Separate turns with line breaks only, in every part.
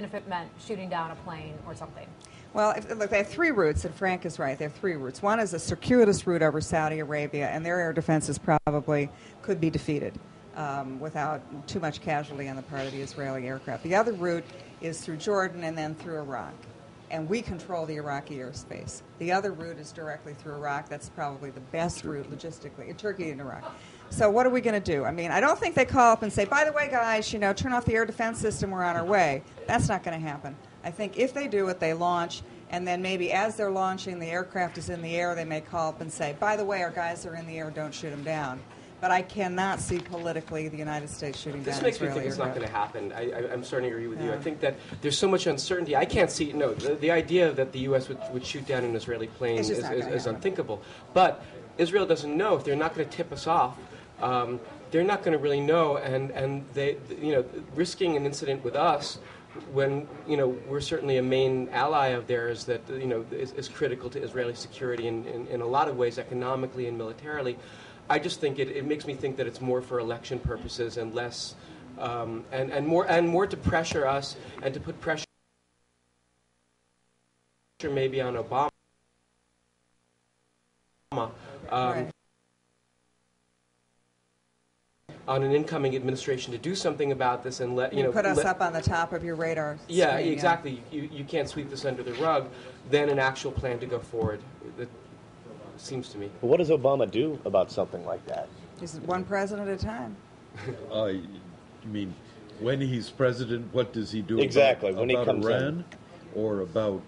if it meant shooting down a plane or something?
Well, look, they have three routes, and Frank is right. They have three routes. One is a circuitous route over Saudi Arabia, and their air defenses probably could be defeated without too much casualty on the part of the Israeli aircraft. The other route is through Jordan and then through Iraq, and we control the Iraqi airspace. The other route is directly through Iraq. That's probably the best route logistically, Turkey and Iraq. So what are we going to do? I mean, I don't think they call up and say, by the way, guys, turn off the air defense system, we're on our way. That's not going to happen. I think if they do it, they launch, and then maybe as they're launching, the aircraft is in the air, they may call up and say, by the way, our guys are in the air, don't shoot them down. But I cannot see politically the United States shooting down Israeli aircraft.
This makes me think it's not going to happen. I'm starting to agree with you. I think that there's so much uncertainty. I can't see, the idea that the U.S. would shoot down an Israeli plane is unthinkable. But Israel doesn't know. If they're not going to tip us off, they're not going to really know. And they, risking an incident with us when we're certainly a main ally of theirs that is critical to Israeli security in a lot of ways, economically and militarily. I just think it makes me think that it's more for election purposes and less and more to pressure us and to put pressure maybe on Obama.
Right.
On an incoming administration to do something about this and
put us up on the top of your radar.
Yeah,
screen,
exactly. Yeah. You can't sweep this under the rug. Then an actual plan to go forward. That seems to me.
But what does Obama do about something like that?
Just one president at a time.
You mean when he's president, what does he do
exactly
about
when he comes
Iran or about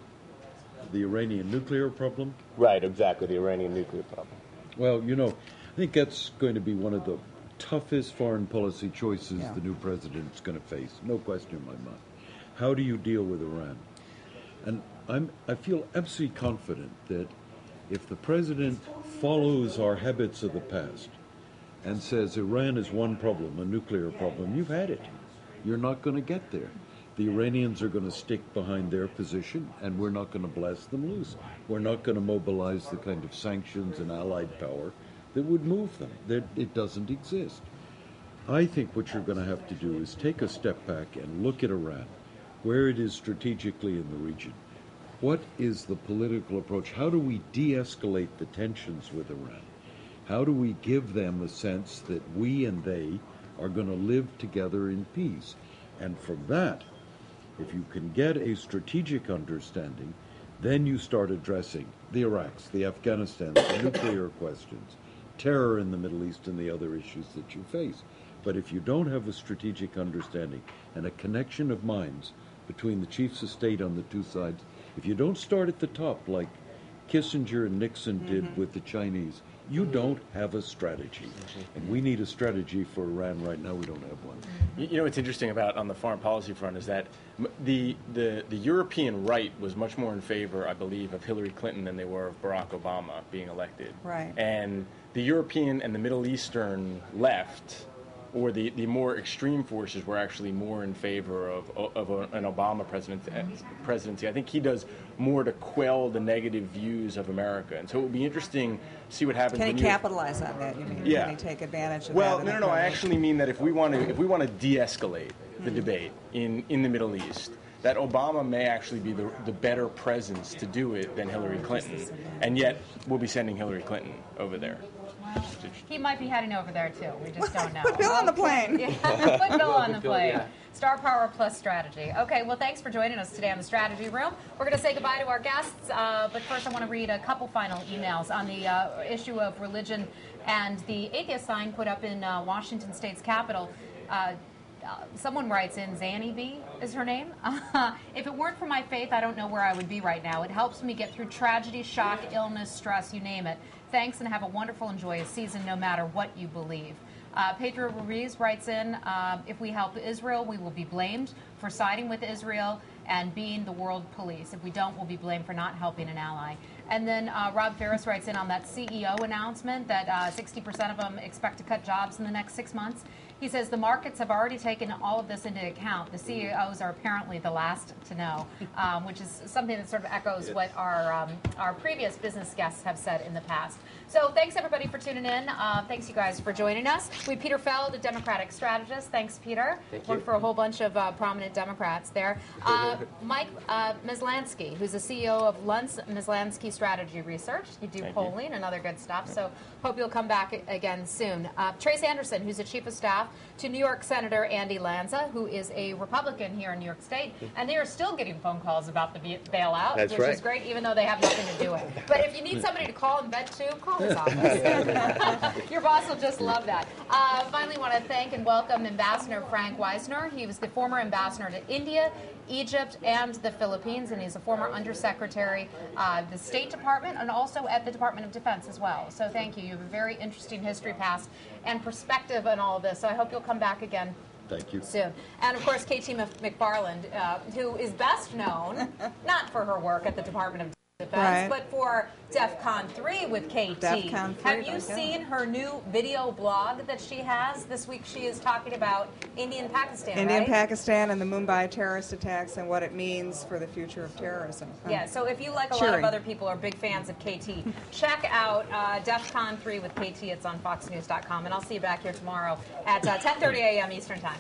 the Iranian nuclear problem?
Right, exactly, the Iranian nuclear problem.
Well, I think that's going to be one of the toughest foreign policy choices the new president's going to face. No question in my mind. How do you deal with Iran? And I feel absolutely confident that if the president follows our habits of the past and says Iran is one problem, a nuclear problem, you've had it. You're not going to get there. The Iranians are going to stick behind their position, and we're not going to blast them loose. We're not going to mobilize the kind of sanctions and allied power that would move them. It doesn't exist. I think what you're going to have to do is take a step back and look at Iran, where it is strategically in the region. What is the political approach? How do we de-escalate the tensions with Iran? How do we give them a sense that we and they are going to live together in peace? And from that, if you can get a strategic understanding, then you start addressing the Iraqs, the Afghanistans, the nuclear questions, terror in the Middle East, and the other issues that you face. But if you don't have a strategic understanding and a connection of minds between the chiefs of state on the two sides, if you don't start at the top like Kissinger and Nixon did with the Chinese, you don't have a strategy. And we need a strategy for Iran right now. We don't have one.
What's interesting about on the foreign policy front is that the European right was much more in favor, I believe, of Hillary Clinton than they were of Barack Obama being elected.
Right.
And the European and the Middle Eastern left, or the more extreme forces, were actually more in favor of an Obama presidency. I think he does more to quell the negative views of America. And so it will be interesting to see what happens.
Can he capitalize on that, you mean?
Yeah.
Can he take advantage of that?
Well, no. I actually mean that if we want to de-escalate the debate in the Middle East, that Obama may actually be the better presence to do it than Hillary Clinton. And yet we'll be sending Hillary Clinton over there.
He might be heading over there, too. We just don't know.
Put Bill on the plane.
Yeah. Put Bill on the plane. Star Power Plus Strategy. Okay, well, thanks for joining us today on the Strategy Room. We're going to say goodbye to our guests, but first I want to read a couple final emails on the issue of religion and the atheist sign put up in Washington State's Capitol. Someone writes in, Zanny B is her name. If it weren't for my faith, I don't know where I would be right now. It helps me get through tragedy, shock, illness, stress, you name it. Thanks, and have a wonderful and joyous season, no matter what you believe. Pedro Ruiz writes in, if we help Israel, we will be blamed for siding with Israel and being the world police. If we don't, we'll be blamed for not helping an ally. And then Rob Ferris writes in on that CEO announcement that 60% of them expect to cut jobs in the next 6 months. He says the markets have already taken all of this into account. The CEOs are apparently the last to know, which is something that sort of echoes what our previous business guests have said in the past. So thanks, everybody, for tuning in. Thanks, you guys, for joining us. We have Peter Feld, a Democratic strategist. Thanks, Peter.
Thank you.
Worked for a whole bunch of prominent Democrats there. Mike Maslansky, who's the CEO of Luntz Maslansky Strategy Research. You do polling and other good stuff, so hope you'll come back again soon. Trace Anderson, who's the Chief of Staff to New York Senator Andy Lanza, who is a Republican here in New York State, and they are still getting phone calls about the bailout, which is great, even though they have nothing to do with it. But if you need somebody to call and vent to, call his office. Your boss will just love that. Finally, want to thank and welcome Ambassador Frank Wisner. He was the former ambassador to India, Egypt, and the Philippines, and he's a former undersecretary the State Department and also at the Department of Defense as well. So thank you. You have a very interesting history past and perspective on all of this. So I hope you'll come back again.
Thank you.
Soon. And of course, KT McFarland, who is best known not for her work at the Department of Defense, but for DEFCON 3 with KT.
DEFCON 3,
have you seen her new video blog that she has? This week she is talking about India and Pakistan,
India and Pakistan and the Mumbai terrorist attacks and what it means for the future of terrorism.
Yeah, so if you, like a lot of other people, are big fans of KT, check out DEFCON 3 with KT. It's on foxnews.com. And I'll see you back here tomorrow at 10:30 a.m. Eastern Time.